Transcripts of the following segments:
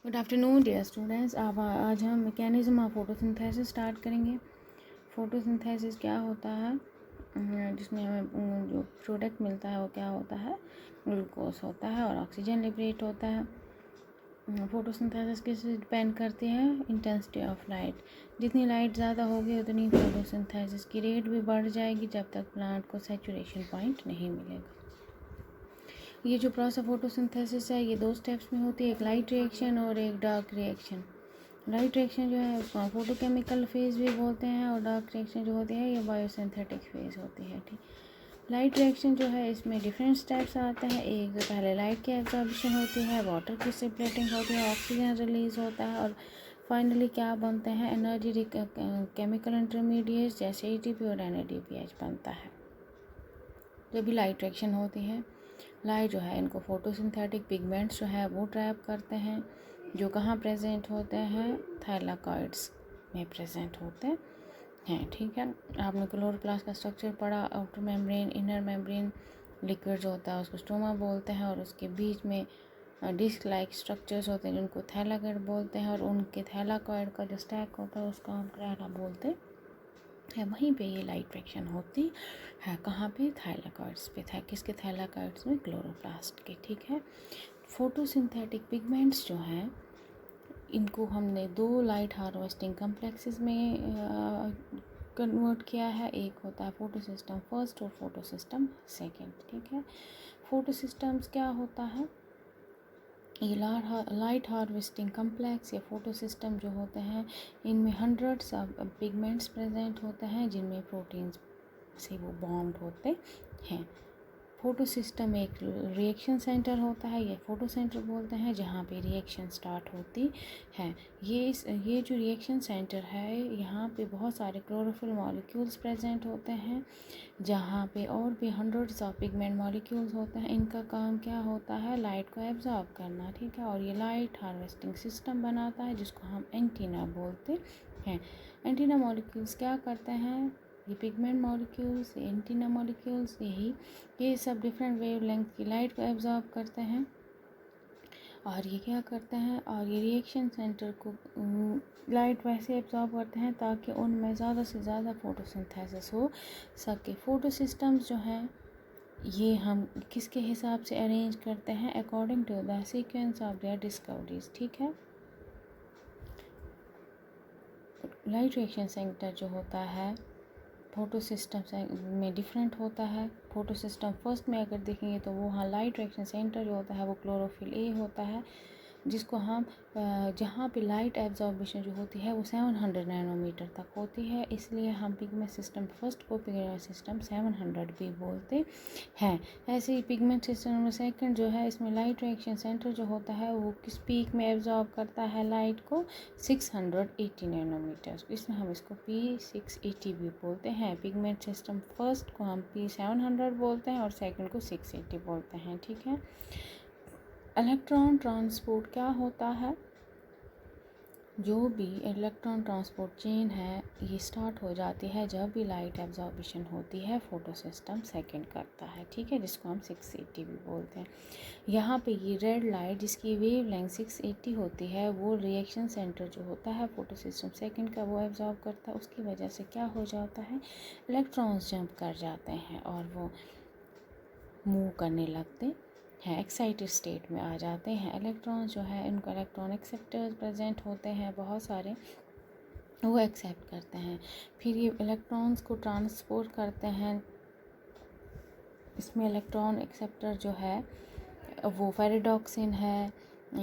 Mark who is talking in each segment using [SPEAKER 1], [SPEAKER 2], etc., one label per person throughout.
[SPEAKER 1] Good afternoon dear students. अब आज हम मैकेनिज्म ऑफ फोटोसिंथेसिस स्टार्ट करेंगे। फोटोसिंथेसिस क्या होता है, जिसमें हमें जो प्रोडक्ट मिलता है वो क्या होता है, ग्लूकोज होता है और ऑक्सीजन लिबरेट होता है। फोटोसिंथेसिस किस डिपेंड करती है, इंटेंसिटी ऑफ लाइट। जितनी लाइट ज़्यादा होगी उतनी फोटोसिंथेसिस की रेट भी बढ़ जाएगी जब तक प्लांट को सैचुरेशन पॉइंट नहीं मिलेगा। ये जो प्रोसेस फोटोसिंथेसिस है ये 2 स्टेप्स में होती है, एक लाइट रिएक्शन और एक डार्क रिएक्शन। लाइट रिएक्शन जो है उसको फोटोकेमिकल फेज भी बोलते हैं और डार्क रिएक्शन जो होती है ये बायोसिंथेटिक फेज होती है। ठीक, लाइट रिएक्शन जो है इसमें डिफरेंट स्टेप्स आते हैं। एक जो पहले लाइट की एब्जॉर्प्शन होती है, वाटर की सेपरेटिंग होती है, ऑक्सीजन रिलीज होता है और फाइनली क्या बनते हैं, एनर्जी केमिकल इंटरमीडिएट्स जैसे ATP और NADPH बनता है। जब भी लाइट रिएक्शन होती है, लाइट जो है इनको फोटोसिंथेटिक पिगमेंट्स जो है वो ट्रैप करते हैं, जो कहाँ प्रेजेंट होते हैं, थाइलाकॉइड्स में प्रेजेंट होते हैं। ठीक है, आपने क्लोरोप्लास्ट का स्ट्रक्चर पढ़ा, outer membrane, inner membrane, liquid जो होता है उसको स्टोमा बोलते हैं और उसके बीच में डिस्क लाइक स्ट्रक्चर्स होते हैं जिनको थैलाकॉइड बोलते हैं और उनके थैलाकॉइड का जो स्टैक होता है उसको हम क्रेना बोलते हैं। वहीं पे ये लाइट रिएक्शन होती है, कहाँ पे, थाइलाकॉइड्स पे। किसके थाइलाकॉइड्स में, क्लोरोप्लास्ट के। ठीक है, फोटोसिंथेटिक पिगमेंट्स जो हैं इनको हमने 2 लाइट हार्वेस्टिंग कम्प्लेक्सेस में कन्वर्ट किया है। एक होता है फोटोसिस्टम फर्स्ट और फोटोसिस्टम सेकंड। ठीक है, फोटोसिस्टम्स क्या होता है, ये लाइट हार्वेस्टिंग कम्प्लेक्स या फोटोसिस्टम जो होते हैं इनमें हंड्रेड्स ऑफ पिगमेंट्स प्रेजेंट होते हैं जिनमें प्रोटीन्स से वो बॉन्ड होते हैं। फोटोसिस्टम एक रिएक्शन सेंटर होता है, ये फोटो सेंटर बोलते हैं, जहाँ पे रिएक्शन स्टार्ट होती है। ये जो रिएक्शन सेंटर है यहाँ पे बहुत सारे क्लोरोफिल मॉलिक्यूल्स प्रेजेंट होते हैं, जहाँ पे और भी हंड्रेड्स ऑफ पिगमेंट मॉलिक्यूल्स होते हैं। इनका काम क्या होता है, लाइट को एब्जॉर्ब करना। ठीक है, और ये लाइट हार्वेस्टिंग सिस्टम बनाता है जिसको हम एंटीना बोलते हैं। एंटीना मॉलिक्यूल्स क्या करते हैं, ये पिगमेंट मॉलिक्यूल्स, एंटीना मॉलिक्यूल्स, ये सब डिफरेंट वेवलेंथ की लाइट को एब्जॉर्ब करते हैं और ये क्या करते हैं, और ये रिएक्शन सेंटर को लाइट वैसे एब्जॉर्ब करते हैं ताकि उनमें ज़्यादा से ज़्यादा फोटोसिंथेसिस हो सके। फोटो सिस्टम्स जो हैं ये हम किसके हिसाब से अरेंज करते हैं, according to the sequence of their discoveries. ठीक है, लाइट रिएक्शन सेंटर जो होता है फोटो सिस्टम में डिफरेंट होता है। फोटो सिस्टम फर्स्ट में अगर देखेंगे तो वो हाँ लाइट रिएक्शन सेंटर जो होता है वो क्लोरोफिल ए होता है, जिसको हम जहाँ पे लाइट एब्जॉर्बिशन जो होती है वो 700 नैनोमीटर तक होती है, इसलिए हम पिगमेंट सिस्टम फर्स्ट को पिगमेंट सिस्टम 700 भी बोलते हैं। ऐसे ही पिगमेंट सिस्टम नंबर सेकंड जो है इसमें लाइट रिएक्शन सेंटर जो होता है वो किस पीक में एब्जॉर्ब करता है लाइट को, 680 नैनोमीटर, इसमें हम इसको P680 भी बोलते हैं। पिगमेंट सिस्टम फर्स्ट को हम P700 बोलते हैं और सेकंड को 680 बोलते हैं। ठीक है, इलेक्ट्रॉन ट्रांसपोर्ट क्या होता है, जो भी इलेक्ट्रॉन ट्रांसपोर्ट चेन है ये स्टार्ट हो जाती है जब भी लाइट एब्जॉर्बिशन होती है, फोटो सिस्टम सेकेंड करता है। ठीक है, जिसको हम 680 भी बोलते हैं। यहाँ पे ये रेड लाइट जिसकी वेव लेंथ 680 होती है वो रिएक्शन सेंटर जो होता है फोटो सिस्टम सेकेंड का वो एब्जॉर्ब करता है, उसकी वजह से क्या हो जाता है, इलेक्ट्रॉन्स जंप कर जाते हैं और वो मूव करने लगते हैं, एक्साइटेड स्टेट में आ जाते हैं। इलेक्ट्रॉन्स जो है इनको इलेक्ट्रॉन एक्सेप्टर्स प्रेजेंट होते हैं बहुत सारे, वो एक्सेप्ट करते हैं, फिर ये इलेक्ट्रॉन्स को ट्रांसपोर्ट करते हैं। इसमें इलेक्ट्रॉन एक्सेप्टर जो है वो फेरिडॉक्सिन है,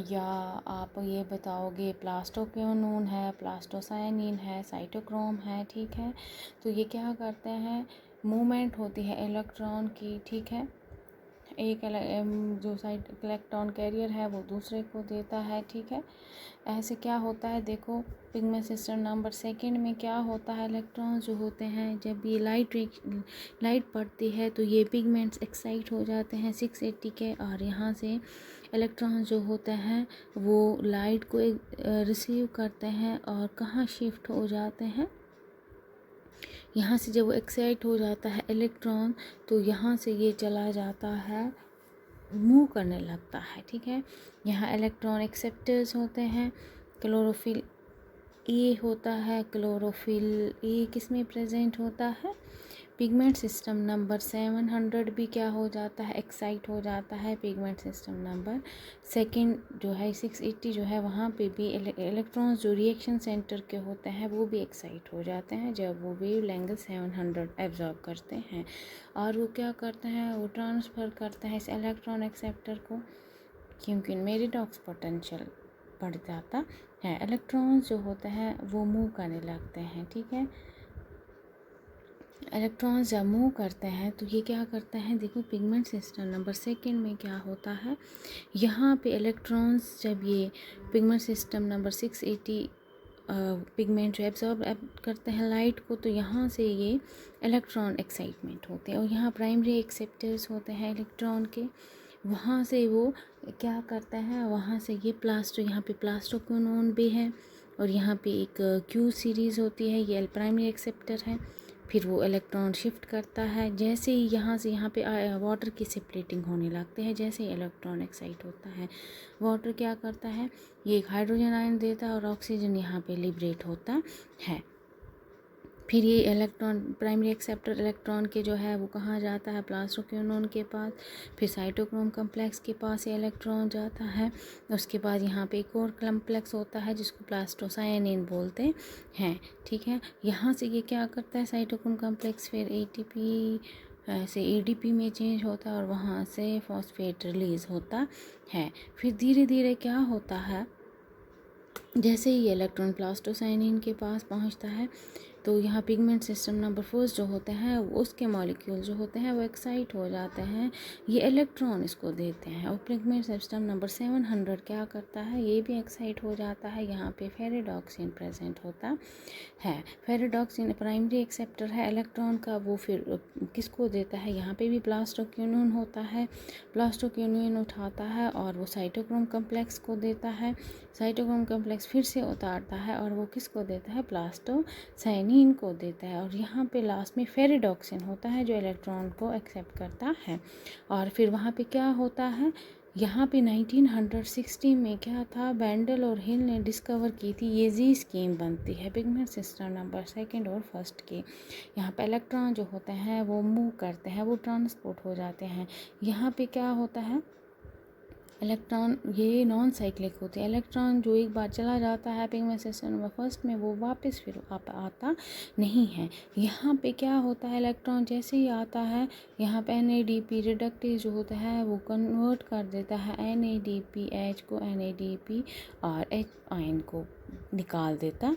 [SPEAKER 1] या आप ये बताओगे प्लास्टोक्योनून है, प्लास्टोसाइनिन है, साइटोक्रोम है। ठीक है, तो ये क्या करते हैं, मूवमेंट होती है इलेक्ट्रॉन की। ठीक है, एक जो साइड इलेक्ट्रॉन कैरियर है वो दूसरे को देता है। ठीक है, ऐसे क्या होता है, देखो पिगमेंट सिस्टम नंबर सेकंड में क्या होता है, इलेक्ट्रॉन्स जो होते हैं जब ये लाइट पड़ती है तो ये पिगमेंट्स एक्साइट हो जाते हैं 680 के, और यहाँ से इलेक्ट्रॉन्स जो होते हैं वो लाइट को रिसीव करते हैं और कहाँ शिफ्ट हो जाते हैं, यहाँ से जब वो एक्साइट हो जाता है इलेक्ट्रॉन तो यहाँ से ये चला जाता है मूव करने लगता है, ठीक है। यहाँ इलेक्ट्रॉन एक्सेप्टर्स होते हैं, क्लोरोफिल ए होता है, क्लोरोफिल ए किस में प्रेजेंट होता है, पिगमेंट सिस्टम नंबर 700 भी क्या हो जाता है, एक्साइट हो जाता है। पिगमेंट सिस्टम नंबर सेकंड जो है 680 जो है वहाँ पे भी इलेक्ट्रॉन्स जो रिएक्शन सेंटर के होते हैं वो भी एक्साइट हो जाते हैं जब वो वेव लेंथ 700 एब्जॉर्ब करते हैं। और वो क्या करते हैं, वो ट्रांसफ़र करते हैं इस इलेक्ट्रॉन एक्सेप्टर को, क्योंकि इनमें रिडॉक्स पोटेंशियल बढ़ जाता है। इलेक्ट्रॉन्स जो होते हैं वो मूव करने लगते हैं, ठीक है। इलेक्ट्रॉन्स जब मूव करते हैं तो ये क्या करते हैं, देखो पिगमेंट सिस्टम नंबर सेकंड में क्या होता है, यहाँ पे इलेक्ट्रॉन्स जब ये पिगमेंट सिस्टम नंबर 680 पिगमेंट जो एब्जॉर्ब करते हैं लाइट को, तो यहाँ से ये इलेक्ट्रॉन एक्साइटमेंट होते हैं और यहाँ प्राइमरी एक्सेप्टर्स होते हैं इलेक्ट्रॉन के, वहाँ से वो क्या करते हैं, वहाँ से ये यहाँ पे प्लास्टोक्विनोन भी है और यहाँ पे एक क्यू सीरीज़ होती है, ये प्राइमरी एक्सेप्टर है। फिर वो इलेक्ट्रॉन शिफ्ट करता है, जैसे ही यहाँ से यहाँ पे वाटर की सेपरेटिंग होने लगते हैं, जैसे ही इलेक्ट्रॉन एक्साइट होता है वाटर क्या करता है, ये एक हाइड्रोजन आयन देता है और ऑक्सीजन यहाँ पे लिबरेट होता है। फिर ये इलेक्ट्रॉन प्राइमरी एक्सेप्टर इलेक्ट्रॉन के जो है वो कहाँ जाता है, प्लास्टोक्विनोन के पास, फिर साइटोक्रोम कम्प्लेक्स के पास ये इलेक्ट्रॉन जाता है। उसके बाद यहाँ पे एक और कम्प्लेक्स होता है जिसको प्लास्टोसायनिन बोलते हैं, ठीक है। यहाँ से ये क्या करता है साइटोक्रोम कम्प्लेक्स, फिर ATP से ADP में चेंज होता है और वहाँ से फॉस्फेट रिलीज़ होता है। फिर धीरे धीरे क्या होता है, जैसे ही इलेक्ट्रॉन प्लास्टोसायनिन के पास पहुँचता है तो यहाँ पिगमेंट सिस्टम नंबर फर्स्ट जो होते हैं उसके मॉलिक्यूल जो होते हैं वो एक्साइट हो जाते हैं, ये इलेक्ट्रॉन इसको देते हैं। और पिगमेंट सिस्टम नंबर 700 क्या करता है, ये भी एक्साइट हो जाता है, यहाँ पे फेरिडॉक्सिन प्रेजेंट होता है। फेरिडॉक्सिन प्राइमरी एक्सेप्टर है इलेक्ट्रॉन का, वो फिर किसको देता है, यहाँ पे भी प्लास्टोक्विनोन होता है, प्लास्टोक्विनोन उठाता है और वो साइटोक्रोम कम्प्लेक्स को देता है, साइटोक्रोम कम्प्लेक्स फिर से उतारता है और वो किसको देता है, प्लास्टोसायनिन को देता है। और यहाँ पे लास्ट में फेरिडॉक्सिन होता है जो इलेक्ट्रॉन को एक्सेप्ट करता है। और फिर वहाँ पे क्या होता है, यहाँ पे 1960 में क्या था, बेंडल और हिल ने डिस्कवर की थी, ये जी स्कीम बनती है पिगमेंट सिस्टम नंबर सेकंड और फर्स्ट की। यहाँ पे इलेक्ट्रॉन जो होते हैं वो मूव करते हैं, वो ट्रांसपोर्ट हो जाते हैं। यहाँ पे क्या होता है, इलेक्ट्रॉन ये नॉन साइक्लिक होते हैं, इलेक्ट्रॉन जो एक बार चला जाता है पिगमेंट सिस्टम नंबर फर्स्ट में वो वापस फिर आता नहीं है। यहाँ पे क्या होता है, इलेक्ट्रॉन जैसे ही आता है यहाँ पे NADP रिडक्टेज जो होता है वो कन्वर्ट कर देता है NADPH को, NADP और H आयन को निकाल देता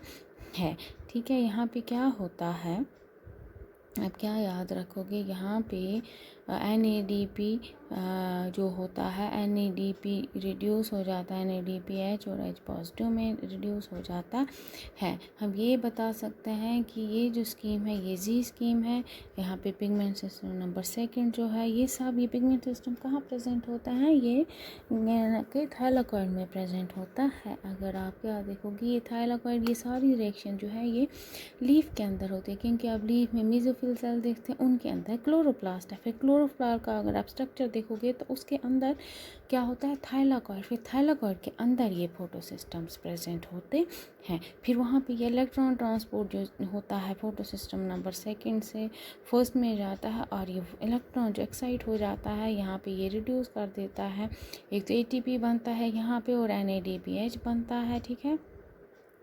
[SPEAKER 1] है, ठीक है। यहाँ पे क्या होता है, अब क्या याद रखोगे, यहाँ पे NADP जो होता है NADP रिड्यूस हो जाता है, NADPH और H पॉजिटिव में रिड्यूस हो जाता है। हम ये बता सकते हैं कि ये जो स्कीम है ये जी स्कीम है। यहाँ पे पिगमेंट सिस्टम नंबर सेकंड जो है ये सब, ये पिगमेंट सिस्टम कहाँ प्रेजेंट होता है, ये के थाइलाकॉइड में प्रेजेंट होता है। अगर आप क्या देखोगे, ये थाइलाकॉइड ये सारी रिएक्शन जो है ये लीफ के अंदर होती है, क्योंकि आप लीफ में मेसोफिल सेल देखते हैं उनके अंदर क्लोरोप्लास्ट है। फिर क्लोरोप्लास्ट का अगर आप स्ट्रक्चर देखोगे तो उसके अंदर क्या होता है, थाइलाकॉइड, फिर थाइलाकॉइड के अंदर ये फोटोसिस्टम्स प्रेजेंट होते हैं। फिर वहाँ पे ये इलेक्ट्रॉन ट्रांसपोर्ट जो होता है फोटोसिस्टम नंबर सेकंड से फर्स्ट में जाता है और ये इलेक्ट्रॉन जो एक्साइट हो जाता है यहाँ पे ये रिड्यूस कर देता है, एक तो ATP बनता है यहाँ पे और NADPH बनता है, ठीक है,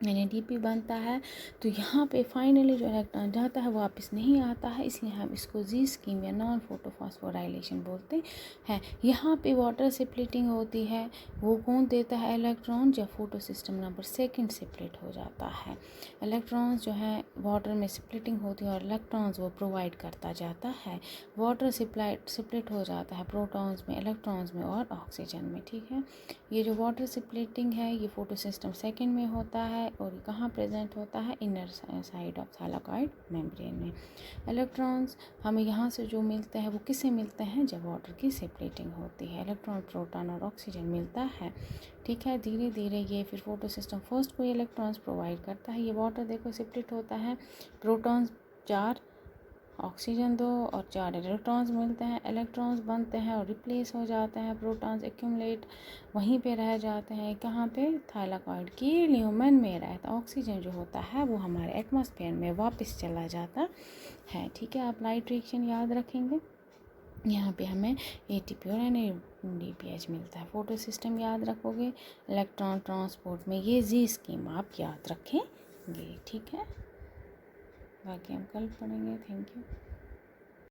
[SPEAKER 1] NADP बनता है। तो यहाँ पे फाइनली जो इलेक्ट्रॉन जाता है वो वापस नहीं आता है, इसलिए हम इसको जी स्कीम या नॉन फोटोफॉस्फोराइलेशन बोलते हैं। यहाँ पे वाटर स्प्लिटिंग होती है, वो कौन देता है इलेक्ट्रॉन, जब photo system number second split हो जाता है। इलेक्ट्रॉन्स जो है वाटर में स्प्लिटिंग होती है और इलेक्ट्रॉन्स वो प्रोवाइड करता जाता है। वाटर स्प्लिट हो जाता है प्रोटॉन्स में, इलेक्ट्रॉन्स में और ऑक्सीजन में, ठीक है। ये जो वाटर स्प्लिटिंग है ये फोटो सिस्टम सेकेंड में होता है और ये कहाँ प्रेजेंट होता है, inner side of thylakoid membrane में। इलेक्ट्रॉन्स हमें यहाँ से जो मिलते हैं वो किससे मिलते हैं, जब वाटर की सेपरेटिंग होती है, इलेक्ट्रॉन प्रोटॉन और ऑक्सीजन मिलता है, ठीक है। धीरे धीरे ये फिर फोटो सिस्टम फर्स्ट को इलेक्ट्रॉन्स प्रोवाइड करता है। ये वाटर देखो सेपरेट होता है, प्रोटॉन्स 4 ऑक्सीजन दो और 4 इलेक्ट्रॉन्स मिलते हैं, इलेक्ट्रॉन्स बनते हैं और रिप्लेस हो जाते हैं, प्रोटॉन्स एक्यूमुलेट वहीं पे रह जाते हैं, कहाँ पे, थाइलाकॉइड की ल्यूमेन में रहता। ऑक्सीजन जो होता है वो हमारे एटमॉस्फेयर में वापस चला जाता है। ठीक है, आप लाइट रिएक्शन याद रखेंगे। यहाँ पे हमें ATP और NADPH मिलता है। फोटो सिस्टम याद रखोगे, इलेक्ट्रॉन ट्रांसपोर्ट में ये जी स्कीम आप याद रखेंगे। ठीक है, बाकी हम कल पढ़ेंगे। Thank you.